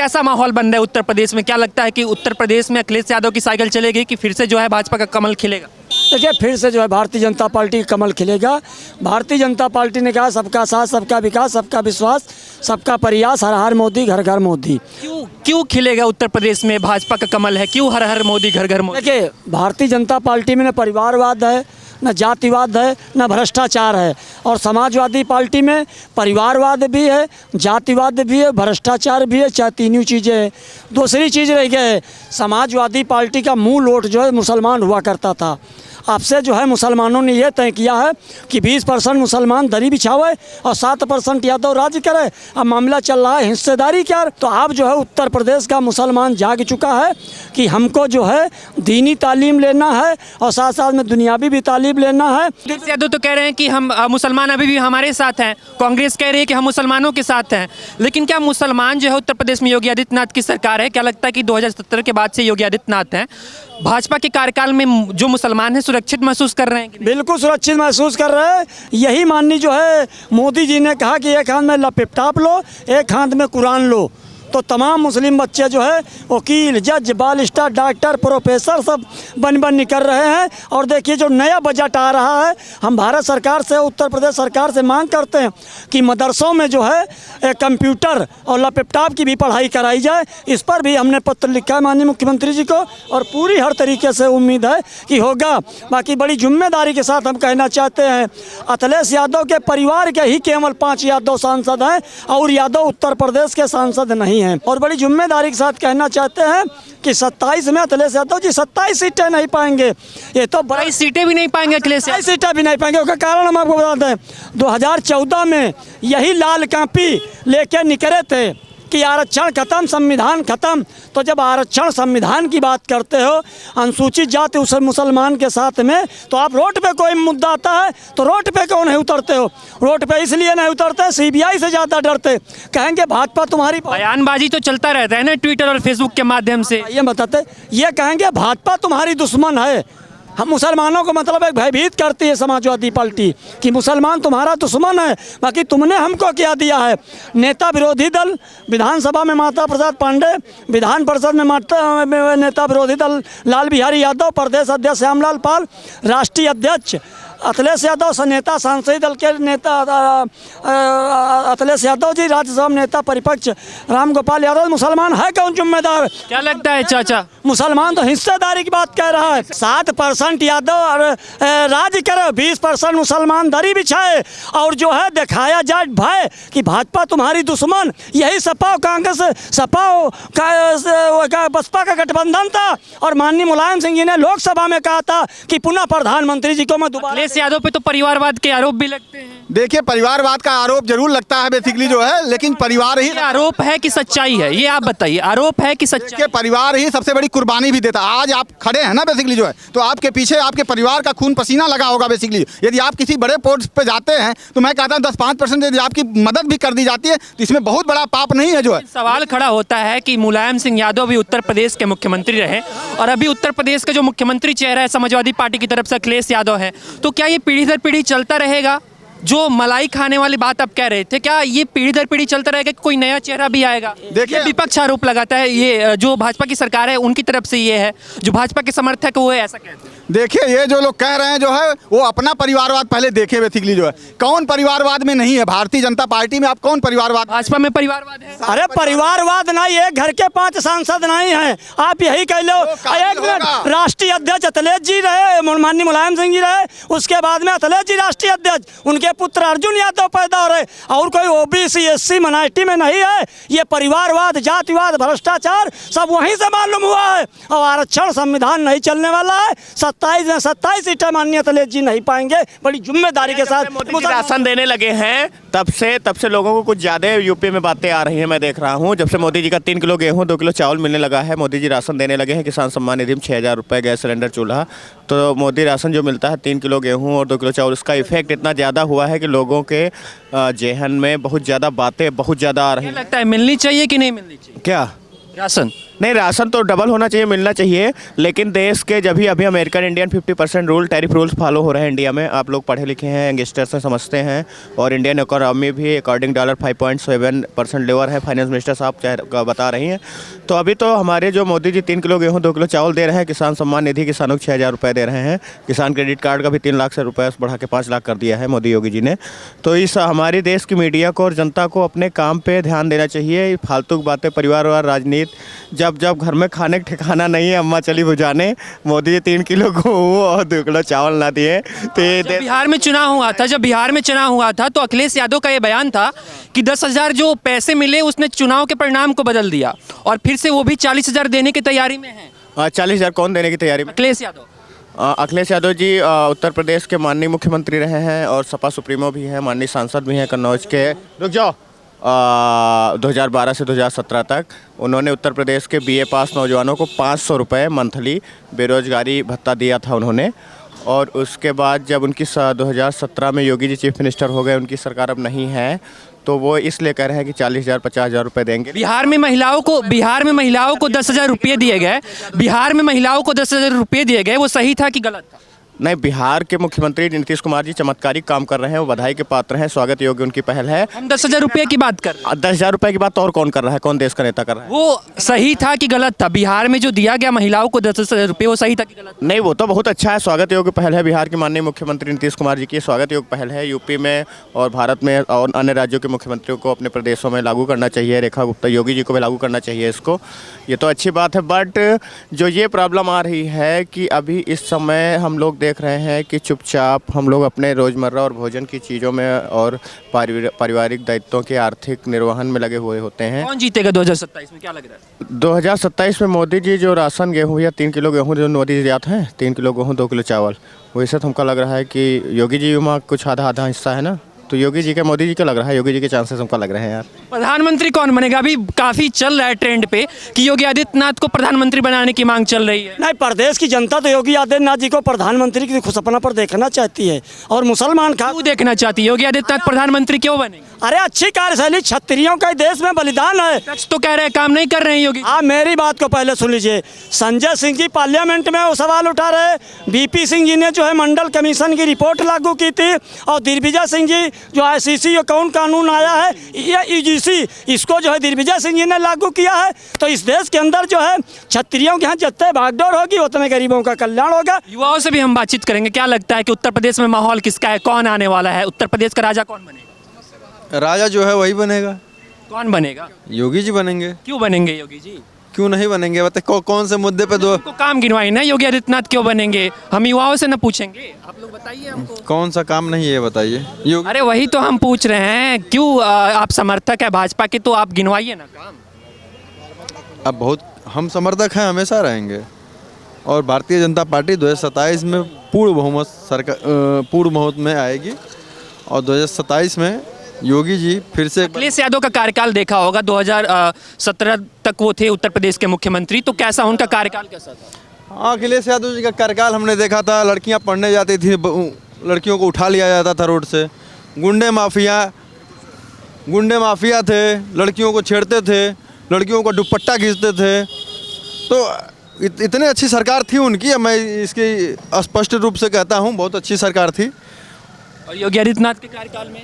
कैसा माहौल बन रहा है उत्तर प्रदेश में? क्या लगता है कि उत्तर प्रदेश में अखिलेश यादव की साइकिल चलेगी कि फिर से जो है भाजपा का कमल खिलेगा? देखिए, फिर से जो है भारतीय जनता पार्टी का कमल खिलेगा। भारतीय जनता पार्टी ने कहा सबका साथ, सबका विकास, सबका विश्वास, सबका प्रयास, हर हर मोदी, घर घर मोदी। क्यों खिलेगा उत्तर प्रदेश में भाजपा का कमल है? क्यों हर हर मोदी, घर घर मोदी? देखिए, भारतीय जनता पार्टी में न परिवारवाद है, न जातिवाद है, न भ्रष्टाचार है। और समाजवादी पार्टी में परिवारवाद भी है, जातिवाद भी है, भ्रष्टाचार भी है, चाहे तीनों चीज़ें हैं। दूसरी चीज़ रह गई है, समाजवादी पार्टी का मूल वोट जो है मुसलमान हुआ करता था। अब से जो है मुसलमानों ने यह तय किया है कि 20% मुसलमान दरी बिछावे और 7% यादव राज्य करे। अब मामला चल रहा है हिस्सेदारी क्या। तो अब जो है उत्तर प्रदेश का मुसलमान जाग चुका है कि हमको जो है दीनी तालीम लेना है और साथ साथ में दुनियावी भी तालीम लेना है। यादव तो कह रहे हैं कि हम मुसलमान अभी भी हमारे साथ हैं, कांग्रेस कह रही है कि हम मुसलमानों के साथ हैं। लेकिन क्या मुसलमान जो है उत्तर प्रदेश में योगी आदित्यनाथ की सरकार है? क्या लगता है कि 2017 के बाद से योगी आदित्यनाथ हैं, भाजपा के कार्यकाल में जो मुसलमान हैं सुरक्षित महसूस कर रहे हैं? बिल्कुल सुरक्षित महसूस कर रहे हैं। यही माननीय जो है मोदी जी ने कहा कि एक हाथ में लैपटॉप लो, एक हाथ में कुरान लो। तो तमाम मुस्लिम बच्चे जो है वकील, जज, बालिस्टर, डॉक्टर, प्रोफेसर सब बन निकल रहे हैं। और देखिए जो नया बजट आ रहा है, हम भारत सरकार से, उत्तर प्रदेश सरकार से मांग करते हैं कि मदरसों में जो है कंप्यूटर और लैपटॉप की भी पढ़ाई कराई जाए। इस पर भी हमने पत्र लिखा है माननीय मुख्यमंत्री जी को और पूरी हर तरीके से उम्मीद है कि होगा। बाकी बड़ी जिम्मेदारी के साथ हम कहना चाहते हैं, अखिलेश यादव के परिवार के ही केवल 5 यादव सांसद हैं और यादव उत्तर प्रदेश के सांसद नहीं हैं। और बड़ी जिम्मेदारी के साथ कहना चाहते हैं कि 27 में अखिलेश यादव जी 27 सीटें नहीं पाएंगे। ये तो 22 सीटें भी नहीं पाएंगे अखिलेश यादव। 22 सीटें भी नहीं पाएंगे। उसका कारण हम आपको बताते हैं, 2014 में यही लाल कापी लेके निकले थे कि आरक्षण खत्म, संविधान खत्म। तो जब आरक्षण संविधान की बात करते हो, अनुसूचित जाति उस मुसलमान के साथ में, तो आप रोड पे कोई मुद्दा आता है तो रोड पे क्यों नहीं उतरते हो? रोड पे इसलिए नहीं उतरते, सीबीआई से ज़्यादा डरते। कहेंगे भाजपा तुम्हारी, बयानबाजी तो चलता रहता है ना ट्विटर और फेसबुक के माध्यम से। ये बताते, ये कहेंगे भाजपा तुम्हारी दुश्मन है। हम मुसलमानों को मतलब एक भयभीत करती है समाजवादी पार्टी कि मुसलमान तुम्हारा दुश्मन है। बाकी तुमने हमको क्या दिया है? नेता विरोधी दल विधानसभा में माता प्रसाद पांडे, विधान परिषद में नेता विरोधी दल लाल बिहारी यादव, प्रदेश अध्यक्ष श्यामलाल पाल, राष्ट्रीय अध्यक्ष अखिलेश यादव, नेता सांसदीय दल के नेता अखिलेश यादव जी, राज्यसभा नेता परिपक्ष राम गोपाल यादव। मुसलमान है कौन जिम्मेदार? क्या लगता है चाचा? मुसलमान तो हिस्सेदारी की बात कह रहा है। 7% यादव और राज्य करे, 20% मुसलमान दरी बिछाए और जो है दिखाया जाए भय कि भाजपा तुम्हारी दुश्मन। यही सपा कांग्रेस, सपा का बसपा का गठबंधन था और माननीय मुलायम सिंह जी ने लोकसभा में कहा था कि पुनः प्रधानमंत्री जी को मैं दोबारा। अखिलेश यादव पे तो परिवारवाद के आरोप भी लगते हैं। देखिए, परिवारवाद का आरोप जरूर लगता है बेसिकली जो है, लेकिन परिवार ही आरोप है कि सच्चाई है, ये आप बताइए। आरोप है कि सच्चाई? परिवार ही सबसे बड़ी कुर्बानी भी देता है। आज आप खड़े हैं ना बेसिकली जो है, तो आपके पीछे आपके परिवार का खून पसीना लगा होगा बेसिकली। यदि आप किसी बड़े पोस्ट पे जाते हैं तो मैं कहता हूँ 10-5% यदि आपकी मदद भी कर दी जाती है तो इसमें बहुत बड़ा पाप नहीं है जो है। सवाल खड़ा होता है कि मुलायम सिंह यादव भी उत्तर प्रदेश के मुख्यमंत्री रहे और अभी उत्तर प्रदेश का जो मुख्यमंत्री चेहरा है समाजवादी पार्टी की तरफ से अखिलेश यादव है, तो क्या ये पीढ़ी दर पीढ़ी चलता रहेगा? जो मलाई खाने वाली बात आप कह रहे थे, क्या ये पीढ़ी दर पीढ़ी चलता रहेगा कि कोई नया चेहरा भी आएगा? देखिए, विपक्ष आरोप लगाता है, ये जो भाजपा की सरकार है उनकी तरफ से ये है, जो भाजपा के समर्थक है वो ऐसा कहते हैं। देखिए, ये जो लोग कह रहे हैं जो है वो अपना परिवारवाद पहले देखे बेसिकली जो है। कौन परिवारवाद में नहीं है? भारतीय जनता पार्टी में आप कौन परिवारवाद? भाजपा में परिवारवाद है। अरे परिवारवाद नहीं है, घर के 5 सांसद नहीं हैं। आप यही कह लो। एक मिनट, राष्ट्रीय अध्यक्ष अखिलेश जी रहे, माननीय मुलायम सिंह जी रहे, उसके बाद में अखिलेश जी राष्ट्रीय अध्यक्ष, उनके पुत्र अर्जुन यादव पैदा हो रहे और कोई ओबीसी SC माइनॉरिटी में नहीं है। ये परिवारवाद, जातिवाद, भ्रष्टाचार सब वहीं से मालूम हुआ है। और आरक्षण संविधान नहीं चलने वाला है। 27 में 27 सीटें माननीय अखिलेश जी नहीं पाएंगे। बड़ी जिम्मेदारी के साथ मोदी जी राशन देने लगे हैं तब से लोगों को कुछ ज़्यादा यूपी में बातें आ रही हैं। मैं देख रहा हूँ जब से मोदी जी का 3 किलो गेहूँ 2 किलो चावल मिलने लगा है, मोदी जी राशन देने लगे हैं। किसान सम्मान निधि में 6,000 रुपये, गैस सिलेंडर, चूल्हा। तो मोदी राशन जो मिलता है 3 किलो गेहूँ और 2 किलो चावल, उसका इफेक्ट इतना ज़्यादा हुआ है कि लोगों के जेहन में बहुत ज़्यादा बातें बहुत ज़्यादा आ रही हैं। लगता है मिलनी चाहिए कि नहीं मिलनी चाहिए? क्या राशन नहीं, राशन तो डबल होना चाहिए, मिलना चाहिए, लेकिन देश के जब भी अभी American Indian 50% rule, tariff rules follow हो रहे हैं इंडिया में। आप लोग पढ़े लिखे हैं, यंगस्टर्स हैं, समझते हैं। और इंडियन इकोनॉमी भी अकॉर्डिंग डॉलर 5.7% लेवर है, फाइनेंस मिनिस्टर साहब बता रही हैं। तो अभी तो हमारे जो मोदी जी 3 किलो गेहूँ 2 किलो चावल दे रहे हैं, किसान सम्मान निधि किसानों को 6,000 रुपये दे रहे हैं, किसान क्रेडिट कार्ड का भी 3 लाख से रुपये बढ़ा के 5 लाख कर दिया है मोदी योगी जी ने। तो इस हमारे देश की मीडिया को और जनता को अपने काम पे ध्यान देना चाहिए। फालतू बातें, परिवार और राजनीति, जब घर में खाने का ठिकाना नहीं है, अम्मा चली बुझाने, मोदी जी 3 किलो गेहूँ और 2 किलो चावल ना दिए तो ये जब बिहार में चुनाव हुआ था तो अखिलेश यादव का ये बयान था कि 10,000 जो पैसे मिले उसने चुनाव के परिणाम को बदल दिया, और फिर से वो भी 40,000 देने की तैयारी में है। 40,000 कौन देने की तैयारी में? अखिलेश यादव। अखिलेश यादव जी उत्तर प्रदेश के माननीय मुख्यमंत्री रहे हैं और सपा सुप्रीमो भी हैं, माननीय सांसद भी हैं कन्नौज के। रुक जाओ। 2012 से 2017 तक उन्होंने उत्तर प्रदेश के BA पास नौजवानों को 500 रुपये मंथली बेरोजगारी भत्ता दिया था उन्होंने। और उसके बाद जब उनकी 2017 में योगी जी चीफ मिनिस्टर हो गए, उनकी सरकार अब नहीं है, तो वो इसलिए कह रहे हैं कि 40,000 50,000 रुपये देंगे। बिहार में महिलाओं को 10,000 रुपये दिए गए, बिहार में महिलाओं को 10,000 रुपये दिए गए, वो सही था कि गलत था? नहीं, बिहार के मुख्यमंत्री नीतीश कुमार जी चमत्कारिक काम कर रहे हैं, वो बधाई के पात्र हैं, स्वागत योग्य उनकी पहल है। हम 10,000 रुपये की बात कर रहे हैं। 10,000 रुपये की बात तो और कौन कर रहा है? कौन देश का नेता कर रहा है? वो सही था कि गलत था? बिहार में जो दिया गया महिलाओं को 10,000 रुपये, वो सही था कि गलत था? नहीं, वो तो बहुत अच्छा है, स्वागत योग्य पहल है। बिहार के माननीय मुख्यमंत्री नीतीश कुमार जी की स्वागत योग्य पहल है। यूपी में और भारत में और अन्य राज्यों के मुख्यमंत्रियों को अपने प्रदेशों में लागू करना चाहिए। रेखा गुप्ता योगी जी को भी लागू करना चाहिए इसको, ये तो अच्छी बात है। बट जो ये प्रॉब्लम आ रही है कि अभी इस समय हम लोग देख रहे हैं कि चुपचाप हम लोग अपने रोज़मर्रा और भोजन की चीज़ों में और पारिवारिक दायित्वों के आर्थिक निर्वहन में लगे हुए होते हैं। कौन जीतेगा 2027 में, क्या लग रहा है? 2027 में मोदी जी जो राशन गेहूँ या 3 किलो गेहूँ जो मोदी जी दिया हैं, 3 किलो गेहूँ 2 किलो चावल, वैसे तो हमको लग रहा है कि योगी जी में कुछ आधा हिस्सा है ना, तो योगी जी के मोदी जी का लग रहा है, योगी जी के चांसेस हमको लग रहे हैं यार। प्रधानमंत्री कौन बनेगा? अभी काफी चल रहा है ट्रेंड पे कि योगी आदित्यनाथ को प्रधानमंत्री बनाने की मांग चल रही है। नहीं, प्रदेश की जनता तो योगी आदित्यनाथ जी को प्रधानमंत्री की खुशपना पर देखना चाहती है, और मुसलमान क्यों देखना चाहती है? योगी आदित्यनाथ प्रधानमंत्री क्यों बनेंगे? अरे अच्छी कार्यशैली, क्षत्रियों का देश में बलिदान है। सच तो कह रहे हैं, काम नहीं कर रहे हैं योगी। आप मेरी बात को पहले सुन लीजिए। संजय सिंह जी पार्लियामेंट में वो सवाल उठा रहे, VP सिंह जी ने जो है मंडल कमीशन की रिपोर्ट लागू की थी, और दिग्विजय सिंह जी जो ICC अकाउंट कानून आया है, या UGC, इसको जो है दिग्विजय सिंह जी ने लागू किया है। तो इस देश के अंदर जो है क्षत्रियों के यहाँ जितने भागदौड़ होगी उतने गरीबों का कल्याण होगा। युवाओं से भी हम बातचीत करेंगे। क्या लगता है कि उत्तर प्रदेश में माहौल किसका है, कौन आने वाला है? उत्तर प्रदेश का राजा कौन बनेगा? राजा जो है वही बनेगा, कौन बनेगा? योगी जी बनेंगे। क्यों बनेंगे योगी जी? क्यों नहीं बनेंगे? बताए कौन से मुद्दे पे हमको काम गिनवाई ना, योगी आदित्यनाथ क्यों बनेंगे? हम युवाओं से न पूछेंगे, आप लोग बताइए हमको। कौन सा काम नहीं है ये बताइए। योगी अरे वही तो हम पूछ रहे हैं, क्यों आप समर्थक है भाजपा के, तो आप गिनवाइए ना काम। अब बहुत हम समर्थक हैं, हमेशा रहेंगे, और भारतीय जनता पार्टी 2027 में पूर्ण बहुमत में आएगी, और 2027 में योगी जी फिर से। अखिलेश यादव का कार्यकाल देखा होगा, 2017 तक वो थे उत्तर प्रदेश के मुख्यमंत्री, तो कैसा उनका कार्यकाल कैसा था? हाँ, अखिलेश यादव जी का कार्यकाल हमने देखा था। लड़कियां पढ़ने जाती थी, लड़कियों को उठा लिया जाता था रोड से, गुंडे माफिया थे, लड़कियों को छेड़ते थे, लड़कियों को दुपट्टा खींचते थे। तो इतनी अच्छी सरकार थी उनकी, मैं इसकी स्पष्ट रूप से कहता हूँ, बहुत अच्छी सरकार थी। और योगी आदित्यनाथ के कार्यकाल में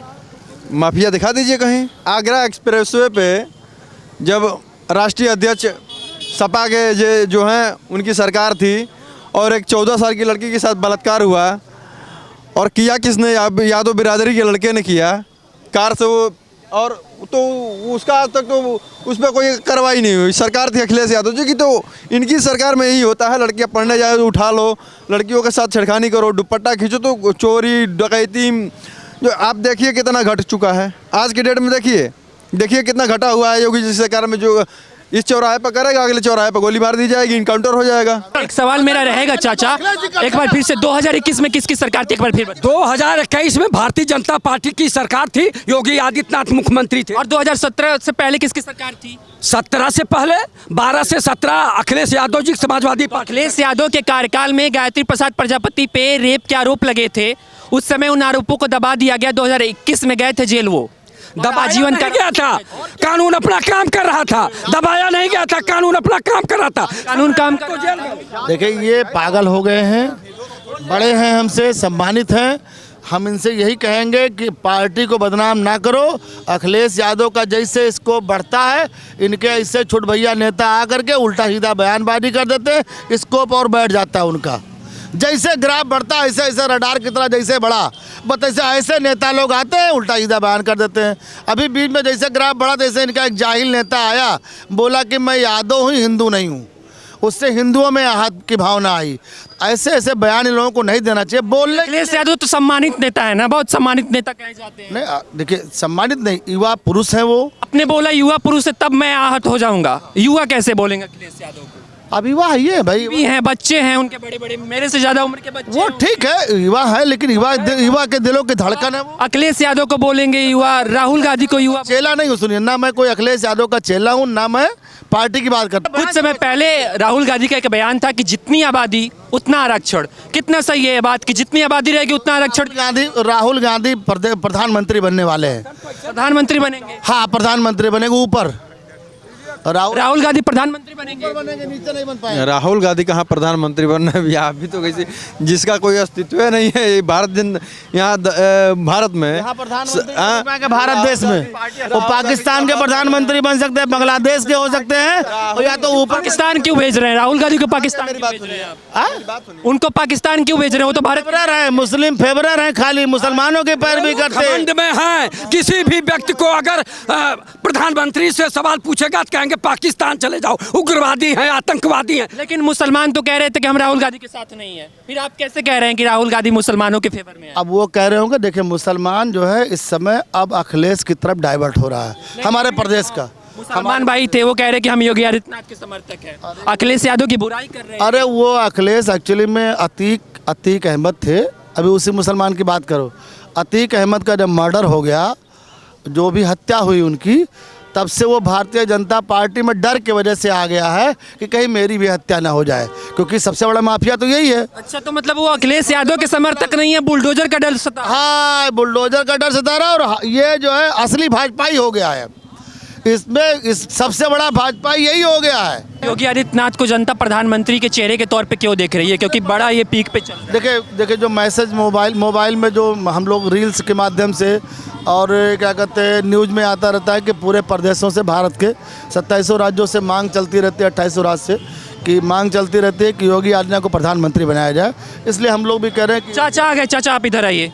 माफिया दिखा दीजिए कहीं। आगरा एक्सप्रेसवे पे जब राष्ट्रीय अध्यक्ष सपा के जो हैं उनकी सरकार थी, और एक 14 साल की लड़की के साथ बलात्कार हुआ, और किया किसने? यादव बिरादरी के लड़के ने किया, कार से वो, और तो उसका आज तक तो उस पर कोई कार्रवाई नहीं हुई। सरकार थी अखिलेश यादव जी की, तो इनकी सरकार में यही होता है, लड़कियां पढ़ने जाए तो उठा लो, लड़कियों के साथ छेड़खानी करो, दुपट्टा खींचो, तो चोरी डकैती जो आप देखिए कितना घट चुका है आज के डेट में। देखिए कितना घटा हुआ है योगी जी सरकार में। जो इस चौराहे पर करेगा, अगले चौराहे पर गोली मार दी जाएगी, इनकाउंटर हो जाएगा। एक सवाल मेरा रहेगा चाचा, एक बार फिर से 2021 में किसकी सरकार थी, एक बार फिर बताइए। 2021 में भारतीय जनता पार्टी की सरकार थी, योगी आदित्यनाथ मुख्यमंत्री थे। और 2017 से पहले किसकी सरकार थी? 17 से पहले 12 से 17 अखिलेश यादव जी समाजवादी पार्टी। अखिलेश यादव के कार्यकाल में गायत्री प्रसाद प्रजापति पे रेप के आरोप लगे थे, उस समय उन आरोपों को दबा दिया गया, 2021 में गए थे जेल वो। आजीवन नहीं गया था, कानून अपना काम कर रहा था, दबाया नहीं गया था, कानून अपना काम कर रहा था। कानून काम तो जेल में देखिए ये पागल हो गए हैं, बड़े हैं हमसे, सम्मानित हैं। हम इनसे यही कहेंगे कि पार्टी को बदनाम ना करो। अखिलेश यादव का जैसे इसको बढ़ता है, इनके ऐसे छोट भैया नेता आकर के उल्टा सीधा बयानबाजी कर देते हैं, स्कोप और बैठ जाता है उनका। जैसे ग्राफ बढ़ता है ऐसे ऐसे रडार की तरह जैसे बढ़ा, बस ऐसे ऐसे नेता लोग आते हैं उल्टा सीधा बयान कर देते हैं। अभी बीच में जैसे ग्राफ बढ़ा तैसे इनका एक जाहिल नेता आया, बोला कि मैं यादव हूँ, हिंदू नहीं हूँ। उससे हिंदुओं में आहत की भावना आई। ऐसे ऐसे बयान इन लोगों को नहीं देना चाहिए बोलने। अखिलेश यादव तो सम्मानित नेता है ना, बहुत सम्मानित नेता कहे जाते हैं। नहीं देखिए, सम्मानित नहीं, युवा पुरुष हैं वो। आपने बोला युवा पुरुष है, तब मैं आहत हो जाऊंगा। युवा कैसे बोलेंगे अखिलेश यादव को? अब युवा है ये भाई, भी हैं, बच्चे हैं उनके, बड़े बड़े, मेरे से ज्यादा उम्र के बच्चे वो हैं। ठीक है, युवा है, लेकिन युवा के दिलों की धड़कन है वो। अखिलेश यादव को बोलेंगे युवा, राहुल गांधी को युवा। चेला नहीं हूँ, सुनिए ना, मैं कोई अखिलेश यादव का चेला हूँ ना मैं पार्टी की बात करता हूँ। कुछ समय पहले राहुल गांधी का एक बयान था कि जितनी आबादी उतना आरक्षण। कितना सही है ये बात कि जितनी आबादी रहेगी उतना आरक्षण? राहुल गांधी प्रधानमंत्री बनने वाले हैं। प्रधानमंत्री बनेंगे? हाँ, प्रधानमंत्री बनेंगे ऊपर। राहुल गांधी प्रधानमंत्री बनेंगे? नीचे नहीं बन पाए। राहुल गांधी कहाँ प्रधानमंत्री बनना है भैया, अभी तो कैसे, जिसका कोई अस्तित्व नहीं है ये यहाँ भारत में, भारत देश में वो पाकिस्तान के प्रधानमंत्री बन सकते हैं, बांग्लादेश के हो सकते हैं, और या तो ऊपर। पाकिस्तान क्यों भेज रहे हैं राहुल गांधी को? पाकिस्तान क्यों भेज रहे हैं आप? उनको पाकिस्तान क्यों भेज रहे हैं? वो तो भारत फेवरर है, मुस्लिम फेवरर है, खाली मुसलमानों की पैरवी करते हैं। घमंड में है। किसी भी व्यक्ति को अगर प्रधानमंत्री से सवाल पूछेगा तो कहेंगे पाकिस्तान चले जाओ, उग्रवादी हैं, आतंकवादी हैं। लेकिन मुसलमान तो कह रहे थे कि हम राहुल गांधी के साथ नहीं है, फिर आप कैसे कह रहे हैं कि राहुल गांधी मुसलमानों के फेवर में है? अब वो कह रहे होंगे, देखिए मुसलमान जो है इस समय अब अखिलेश की तरफ डाइवर्ट हो रहा है हमारे प्रदेश का। मुसलमान भाई थे, वो कह रहे कि हम योगी आदित्यनाथ के समर्थक हैं, अखिलेश यादव की बुराई कर रहे हैं। अरे वो अखिलेश एक्चुअली में अतीक अहमद थे। अभी उसी मुसलमान की बात करो, अतीक अहमद का जब मर्डर हो गया, जो भी हत्या हुई उनकी, तब से वो भारतीय जनता पार्टी में डर की वजह से आ गया है कि कहीं मेरी भी हत्या ना हो जाए, क्योंकि सबसे बड़ा माफिया तो यही है। अच्छा, तो मतलब वो अखिलेश यादव के समर्थक नहीं है, बुलडोजर का डर सता। हाँ, बुलडोजर का डर सता रहा, और ये जो है असली भाजपा ही हो गया है। इसमें सबसे बड़ा भाजपा यही हो गया है। योगी आदित्यनाथ को जनता प्रधानमंत्री के चेहरे के तौर पे क्यों देख रही है? क्योंकि बड़ा ये पीक पे चल रहा है। देखिए जो मैसेज मोबाइल में जो हम लोग रील्स के माध्यम से और क्या कहते हैं न्यूज़ में आता रहता है कि पूरे प्रदेशों से, भारत के 2700 राज्यों से मांग चलती रहती है, 2800 राज्य से कि मांग चलती रहती है कि योगी आदित्यनाथ को प्रधानमंत्री बनाया जाए। इसलिए हम लोग भी कह रहे हैं कि चाचा आ गए। चाचा आप इधर आइए।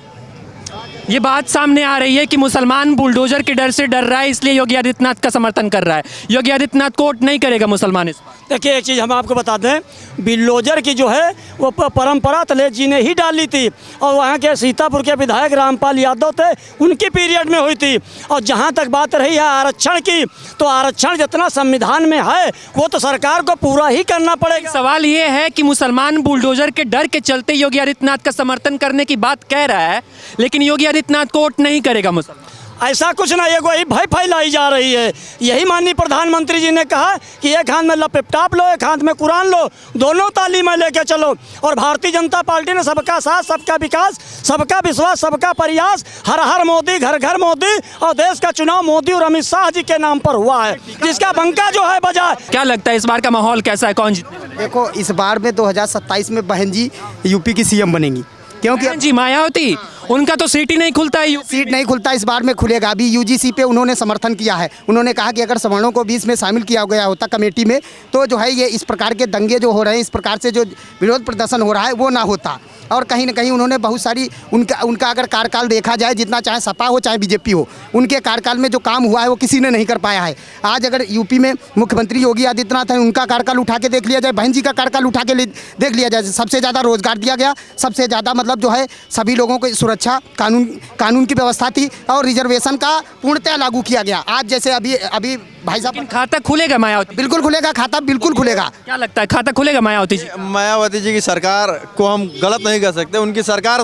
ये बात सामने आ रही है कि मुसलमान बुलडोजर के डर से डर रहा है, इसलिए योगी आदित्यनाथ का समर्थन कर रहा है। योगी आदित्यनाथ को वोट नहीं करेगा मुसलमान इस बार। देखिए एक चीज़ हम आपको बता दें, बिल्डोजर की जो है वो परंपरा अखिलेश जी ने ही डाली थी, और वहाँ के सीतापुर के विधायक रामपाल यादव थे, उनकी पीरियड में हुई थी। और जहाँ तक बात रही है आरक्षण की, तो आरक्षण जितना संविधान में है वो तो सरकार को पूरा ही करना पड़ेगा। सवाल ये है कि मुसलमान बुलडोजर के डर के चलते योगी आदित्यनाथ का समर्थन करने की बात कह रहा है, लेकिन योगी आदित्यनाथ को वोट नहीं करेगा मुसलमान। ऐसा कुछ ना, ये कोई भय फैलाई जा रही है। यही माननीय प्रधानमंत्री जी ने कहा कि एक हाथ में लैपटॉप लो, एक हाथ में कुरान लो, दोनों तालीमें लेके चलो। और भारतीय जनता पार्टी ने सबका साथ, सबका विकास, सबका विश्वास, सबका प्रयास, हर हर मोदी, घर घर मोदी, और देश का चुनाव मोदी और अमित शाह जी के नाम पर हुआ है, जिसका बंका जो है बजा। क्या लगता है इस बार का माहौल कैसा है, कौन जीतेगा? देखो इस बार में 2027 में बहन जी यूपी की सीएम बनेंगी, क्योंकि जी मायावती, उनका तो सीट ही नहीं खुलता है। सीट नहीं खुलता, इस बार में खुलेगा। अभी यूजीसी पे उन्होंने समर्थन किया है। उन्होंने कहा कि अगर सवर्णों को भी इसमें शामिल किया गया होता कमेटी में, तो जो है ये इस प्रकार के दंगे जो हो रहे हैं, इस प्रकार से जो विरोध प्रदर्शन हो रहा है वो ना होता। और कहीं ना कहीं उन्होंने बहुत सारी उनका अगर कार्यकाल देखा जाए, जितना चाहे सपा हो चाहे बीजेपी हो, उनके कार्यकाल में जो काम हुआ है वो किसी ने नहीं कर पाया है। आज अगर यूपी में मुख्यमंत्री योगी आदित्यनाथ हैं, उनका कार्यकाल उठा के देख लिया जाए, बहन जी का कार्यकाल उठा के देख लिया जाए, सबसे ज़्यादा रोजगार दिया गया, सबसे ज़्यादा मतलब जो है सभी लोगों को सुरक्षा, कानून की व्यवस्था थी, और रिजर्वेशन का पूर्णतः लागू किया गया। आज जैसे अभी भाई साहब, खाता खुलेगा मायावती? बिल्कुल खुलेगा, खाता बिल्कुल खुलेगा। क्या लगता है खाता खुलेगा मायावती जी? मायावती जी की सरकार को हम गलत नहीं कह सकते, उनकी सरकार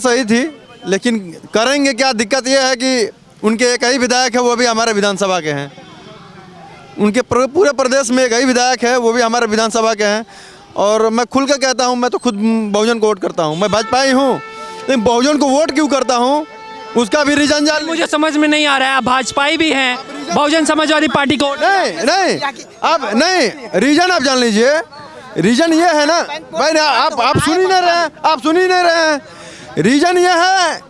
सही थी, लेकिन करेंगे क्या? दिक्कत यह है कि उनके एक ही विधायक है, वो भी हमारे विधानसभा के हैं। उनके पूरे प्रदेश में एक ही विधायक है, वो भी हमारे विधानसभा के हैं। और मैं खुल कर कहता हूँ, मैं तो खुद बहुजन को वोट करता हूँ, मैं भाजपा ही हूँ, लेकिन बहुजन को वोट क्यों करता हूँ? उसका भी रीजन जान लीजिए। मुझे समझ में नहीं आ रहा है, आप भाजपाई भी हैं, बहुजन समाजवादी पार्टी को नहीं आप नहीं, रीजन आप जान लीजिए। रीजन ये है ना भाई ना, आप सुन ही नहीं रहे हैं, आप सुन ही नहीं रहे हैं। रीजन ये है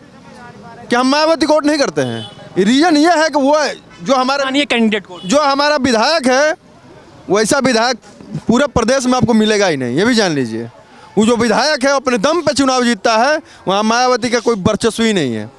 कि हम मायावती को वोट नहीं करते हैं। रीजन ये है कि वो जो हमारा कैंडिडेट को, जो हमारा विधायक है वैसा विधायक पूरे प्रदेश में आपको मिलेगा ही नहीं, ये भी जान लीजिए। वो जो विधायक है अपने दम पे चुनाव जीतता है, वहाँ मायावती का कोई वर्चस्व ही नहीं है।